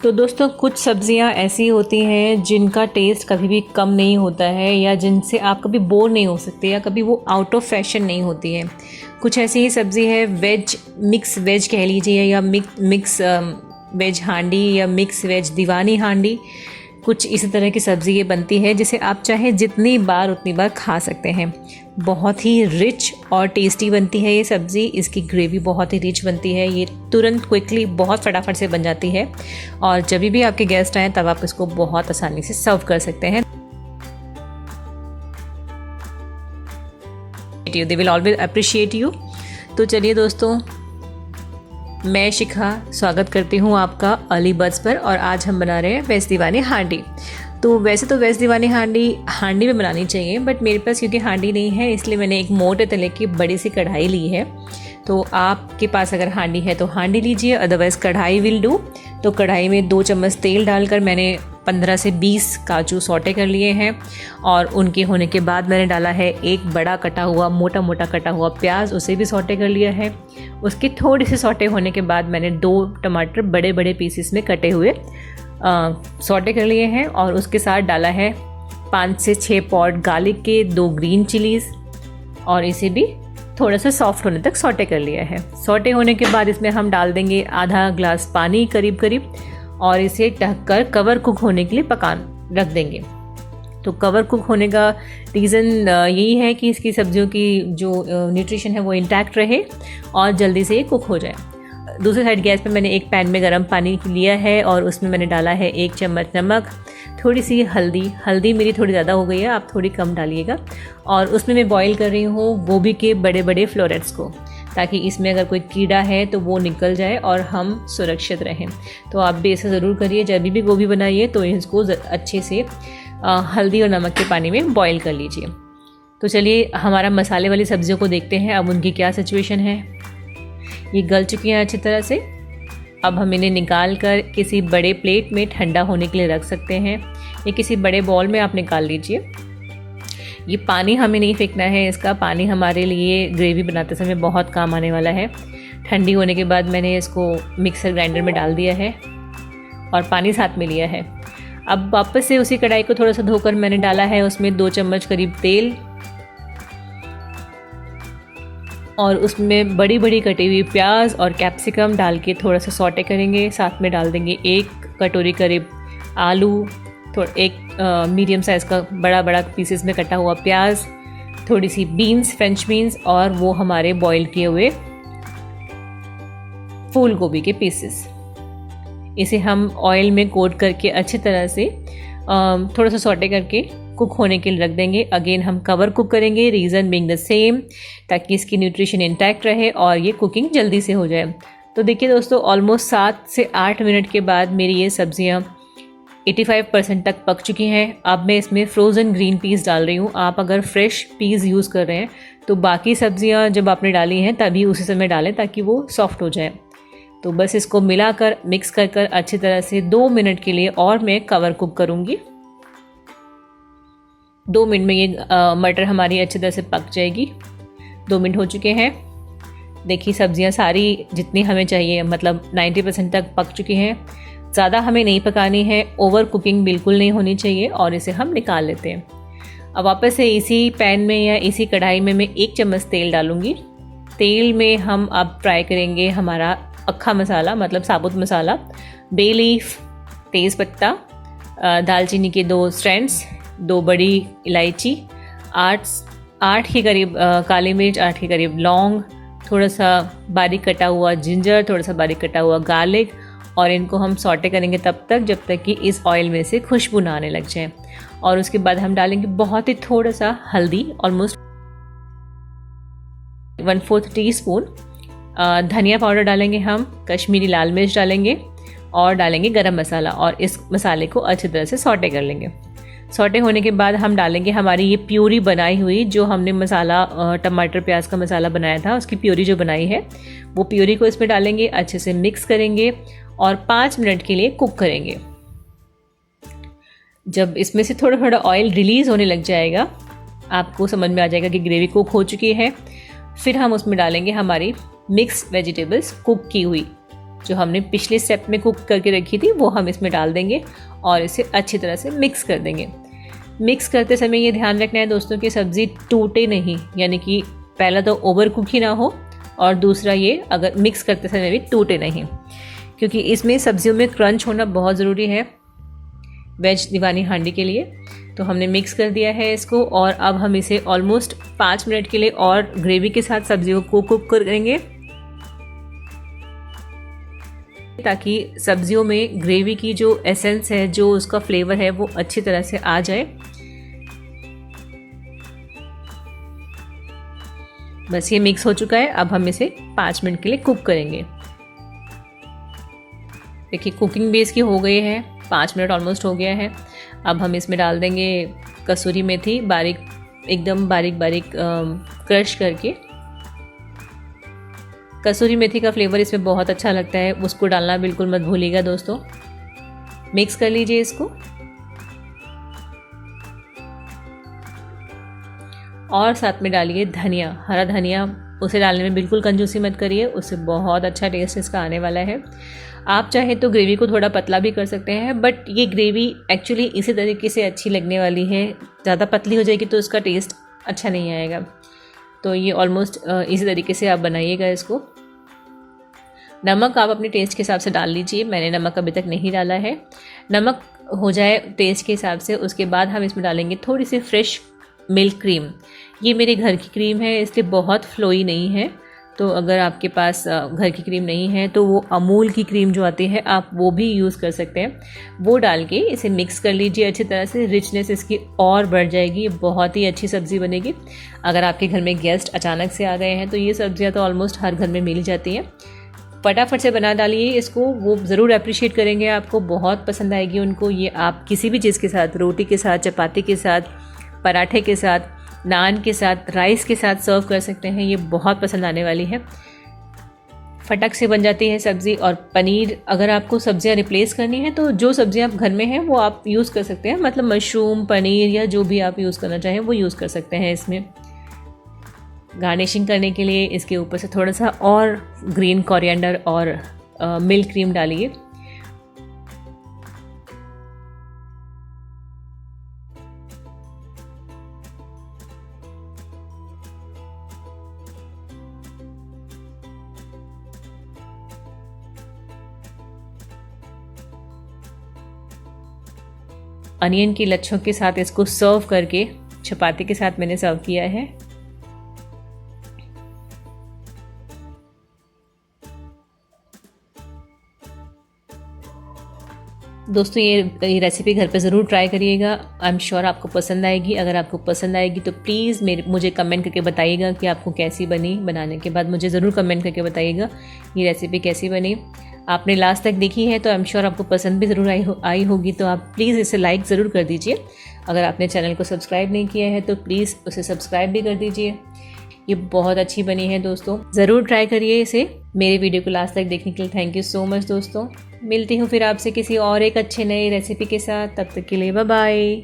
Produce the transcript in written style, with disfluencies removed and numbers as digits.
तो दोस्तों कुछ सब्ज़ियाँ ऐसी होती हैं जिनका टेस्ट कभी भी कम नहीं होता है या जिनसे आप कभी बोर नहीं हो सकते या कभी वो आउट ऑफ फैशन नहीं होती है। कुछ ऐसी ही सब्ज़ी है वेज, मिक्स वेज कह लीजिए या मिक्स वेज हांडी या मिक्स वेज दीवानी हांडी। कुछ इसी तरह की सब्ज़ी ये बनती है जिसे आप चाहे जितनी बार उतनी बार खा सकते हैं। बहुत ही रिच और टेस्टी बनती है ये सब्ज़ी। इसकी ग्रेवी बहुत ही रिच बनती है। ये तुरंत क्विकली बहुत फटाफट से बन जाती है और जब भी आपके गेस्ट आएँ तब आप इसको बहुत आसानी से सर्व कर सकते हैं। They will always appreciate you. तो चलिए दोस्तों, मैं शिखा स्वागत करती हूँ आपका अर्ली बर्ड्स पर और आज हम बना रहे हैं वेज दीवानी हांडी। तो वैसे तो वेज दीवानी हांडी में बनानी चाहिए, बट मेरे पास क्योंकि हांडी नहीं है इसलिए मैंने एक मोटे तले की बड़ी सी कढ़ाई ली है। तो आपके पास अगर हांडी है तो हांडी लीजिए, अदरवाइज़ कढ़ाई विल डू। तो कढ़ाई में 2 चम्मच तेल डालकर मैंने 15 से 20 काजू सौटे कर लिए हैं और उनके होने के बाद मैंने डाला है एक बड़ा कटा हुआ मोटा कटा हुआ प्याज, उसे भी सौटे कर लिया है। उसके थोड़े से सौटे होने के बाद मैंने 2 टमाटर बड़े बड़े पीसेस में कटे हुए सौटे कर लिए हैं और उसके साथ डाला है 5 से 6 पॉट गार्लिक के, 2 ग्रीन चिलीज़ और इसे भी थोड़ा सा सॉफ्ट होने तक सौटे कर लिया है। सौटे होने के बाद इसमें हम डाल देंगे आधा ग्लास पानी करीब और इसे ढककर कवर कुक होने के लिए रख देंगे। तो कवर कुक होने का रीज़न यही है कि इसकी सब्जियों की जो न्यूट्रिशन है वो इंटैक्ट रहे और जल्दी से ये कुक हो जाए। दूसरी साइड गैस पे मैंने एक पैन में गर्म पानी लिया है और उसमें मैंने डाला है 1 चम्मच नमक, थोड़ी सी हल्दी मेरी थोड़ी ज़्यादा हो गई है, आप थोड़ी कम डालिएगा। और उसमें मैं बॉईल कर रही हूँ गोभी के बड़े बड़े फ्लोरेट्स को, ताकि इसमें अगर कोई कीड़ा है तो वो निकल जाए और हम सुरक्षित रहें। तो आप भी ऐसा ज़रूर करिए, जब भी गोभी बनाइए तो इसको अच्छे से हल्दी और नमक के पानी में बॉईल कर लीजिए। तो चलिए हमारा मसाले वाली सब्जियों को देखते हैं अब उनकी क्या सिचुएशन है। ये गल चुकी हैं अच्छी तरह से। अब हम इन्हें निकाल कर किसी बड़े प्लेट में ठंडा होने के लिए रख सकते हैं या किसी बड़े बॉल में आप निकाल लीजिए। ये पानी हमें नहीं फेंकना है, इसका पानी हमारे लिए ग्रेवी बनाते समय बहुत काम आने वाला है। ठंडी होने के बाद मैंने इसको मिक्सर ग्राइंडर में डाल दिया है और पानी साथ में लिया है। अब वापस से उसी कढ़ाई को थोड़ा सा धोकर मैंने डाला है उसमें 2 चम्मच करीब तेल और उसमें बड़ी बड़ी कटी हुई प्याज और कैप्सिकम डाल के थोड़ा सा सौटे करेंगे। साथ में डाल देंगे 1 कटोरी करीब आलू, एक मीडियम साइज़ का बड़ा पीसेस में कटा हुआ प्याज, थोड़ी सी बीन्स, फ्रेंच बीन्स और वो हमारे बॉईल किए हुए फूल गोभी के पीसेस। इसे हम ऑयल में कोट करके अच्छी तरह से थोड़ा सा सौटे करके कुक होने के लिए रख देंगे। अगेन हम कवर कुक करेंगे, रीज़न बीइंग द सेम, ताकि इसकी न्यूट्रिशन इंटैक्ट रहे और ये कुकिंग जल्दी से हो जाए। तो देखिए दोस्तों, ऑलमोस्ट 7 से 8 मिनट के बाद मेरी ये सब्जियां 85% तक पक चुकी हैं। अब मैं इसमें फ्रोज़न ग्रीन पीस डाल रही हूँ। आप अगर फ्रेश पीस यूज़ कर रहे हैं तो बाकी सब्जियाँ जब आपने डाली हैं तभी उसी समय डालें ताकि वो सॉफ्ट हो जाए। तो बस इसको मिलाकर मिक्स कर अच्छी तरह से 2 मिनट के लिए और मैं कवर कुक करूँगी। 2 मिनट में ये मटर हमारी अच्छी तरह से पक जाएगी। 2 मिनट हो चुके हैं। देखिए सब्जियां सारी जितनी हमें चाहिए, मतलब 90% तक पक चुकी हैं। ज़्यादा हमें नहीं पकानी है, ओवर कुकिंग बिल्कुल नहीं होनी चाहिए और इसे हम निकाल लेते हैं। अब वापस से इसी पैन में या इसी कढ़ाई में मैं 1 चम्मच तेल डालूँगी। तेल में हम अब फ्राई करेंगे हमारा अक्खा मसाला, मतलब साबुत मसाला, बे लीफ, तेज़पत्ता, दालचीनी के 2 स्ट्रैंड्स, 2 बड़ी इलायची, 8 के करीब काली मिर्च, 8 के करीब लौंग, थोड़ा सा बारीक कटा हुआ जिंजर, थोड़ा सा बारीक कटा हुआ गार्लिक और इनको हम सौटे करेंगे तब तक कि इस ऑयल में से खुशबू ना आने लग जाए। और उसके बाद हम डालेंगे बहुत ही थोड़ा सा हल्दी, ऑलमोस्ट 1/4 टीस्पून धनिया पाउडर डालेंगे, हम कश्मीरी लाल मिर्च डालेंगे और डालेंगे गरम मसाला और इस मसाले को अच्छी तरह से सौटे कर लेंगे। सौटे होने के बाद हम डालेंगे हमारी ये प्यूरी बनाई हुई, जो हमने मसाला टमाटर प्याज का मसाला बनाया था उसकी प्यूरी जो बनाई है वो प्यूरी को इसमें डालेंगे, अच्छे से मिक्स करेंगे और 5 मिनट के लिए कुक करेंगे। जब इसमें से थोड़ा थोड़ा ऑयल रिलीज़ होने लग जाएगा, आपको समझ में आ जाएगा कि ग्रेवी कुक हो चुकी है। फिर हम उसमें डालेंगे हमारी मिक्स वेजिटेबल्स कुक की हुई। जो हमने पिछले स्टेप में कुक करके रखी थी वो हम इसमें डाल देंगे और इसे अच्छी तरह से मिक्स कर देंगे। मिक्स करते समय ये ध्यान रखना है दोस्तों कि सब्ज़ी टूटे नहीं, यानी कि पहला तो ओवर कुक ही ना हो और दूसरा ये अगर मिक्स करते समय भी टूटे नहीं, क्योंकि इसमें सब्जियों में क्रंच होना बहुत ज़रूरी है वेज दीवानी हांडी के लिए। तो हमने मिक्स कर दिया है इसको और अब हम इसे ऑलमोस्ट 5 मिनट के लिए और ग्रेवी के साथ सब्जियों को कुक करेंगे, ताकि सब्जियों में ग्रेवी की जो एसेंस है, जो उसका फ्लेवर है, वो अच्छी तरह से आ जाए। बस ये मिक्स हो चुका है। अब हम इसे 5 मिनट के लिए कुक करेंगे। देखिए कुकिंग भी इसकी हो गई है, 5 मिनट ऑलमोस्ट हो गया है। अब हम इसमें डाल देंगे कसूरी मेथी, बारीक एकदम बारीक क्रश करके। कसूरी मेथी का फ्लेवर इसमें बहुत अच्छा लगता है, उसको डालना बिल्कुल मत भूलिएगा दोस्तों। मिक्स कर लीजिए इसको और साथ में डालिए धनिया, हरा धनिया। उसे डालने में बिल्कुल कंजूसी मत करिए, उससे बहुत अच्छा टेस्ट इसका आने वाला है। आप चाहे तो ग्रेवी को थोड़ा पतला भी कर सकते हैं, बट ये ग्रेवी एक्चुअली इसी तरीके से अच्छी लगने वाली है। ज़्यादा पतली हो जाएगी तो इसका टेस्ट अच्छा नहीं आएगा। तो ये ऑलमोस्ट इसी तरीके से आप बनाइएगा इसको। नमक आप अपने टेस्ट के हिसाब से डाल लीजिए, मैंने नमक अभी तक नहीं डाला है। नमक हो जाए टेस्ट के हिसाब से, उसके बाद हम इसमें डालेंगे थोड़ी सी फ्रेश मिल्क क्रीम। ये मेरे घर की क्रीम है, इसलिए बहुत फ्लोई नहीं है। तो अगर आपके पास घर की क्रीम नहीं है तो वो अमूल की क्रीम जो आती है आप वो भी यूज़ कर सकते हैं। वो डाल के इसे मिक्स कर लीजिए अच्छी तरह से, रिचनेस इसकी और बढ़ जाएगी, बहुत ही अच्छी सब्ज़ी बनेगी। अगर आपके घर में गेस्ट अचानक से आ गए हैं तो ये सब्जियां तो ऑलमोस्ट हर घर में मिल जाती हैं। फटाफट से बना डालिए इसको, वो ज़रूर अप्रिशिएट करेंगे, आपको बहुत पसंद आएगी उनको। ये आप किसी भी चीज़ के साथ, रोटी के साथ, चपाती के साथ, पराठे के साथ, नान के साथ, राइस के साथ सर्व कर सकते हैं। ये बहुत पसंद आने वाली है। फटक से बन जाती है सब्ज़ी। और पनीर, अगर आपको सब्जियां रिप्लेस करनी है तो जो सब्जियां आप घर में हैं वो आप यूज़ कर सकते हैं, मतलब मशरूम, पनीर या जो भी आप यूज़ करना चाहें वो यूज़ कर सकते हैं। इसमें गार्निशिंग करने के लिए इसके ऊपर से थोड़ा सा और ग्रीन कोरिएंडर और मिल्क क्रीम डालिए। अनियन की लच्छों के साथ इसको सर्व करके, चपाती के साथ मैंने सर्व किया है। दोस्तों ये रेसिपी घर पे ज़रूर ट्राई करिएगा, आई एम श्योर आपको पसंद आएगी। अगर आपको पसंद आएगी तो प्लीज़ मुझे कमेंट करके बताइएगा कि आपको कैसी बनी। बनाने के बाद मुझे ज़रूर कमेंट करके बताइएगा ये रेसिपी कैसी बनी। आपने लास्ट तक देखी है तो आई एम श्योर आपको पसंद भी ज़रूर आई होगी। तो आप प्लीज़ इसे लाइक ज़रूर कर दीजिए। अगर आपने चैनल को सब्सक्राइब नहीं किया है तो प्लीज़ उसे सब्सक्राइब भी कर दीजिए। ये बहुत अच्छी बनी है दोस्तों, ज़रूर ट्राई करिए इसे। मेरे वीडियो को लास्ट तक देखने के लिए थैंक यू सो मच दोस्तों। मिलती हूँ फिर आपसे किसी और एक अच्छे नए रेसिपी के साथ, तब तक के लिए बाय बाय।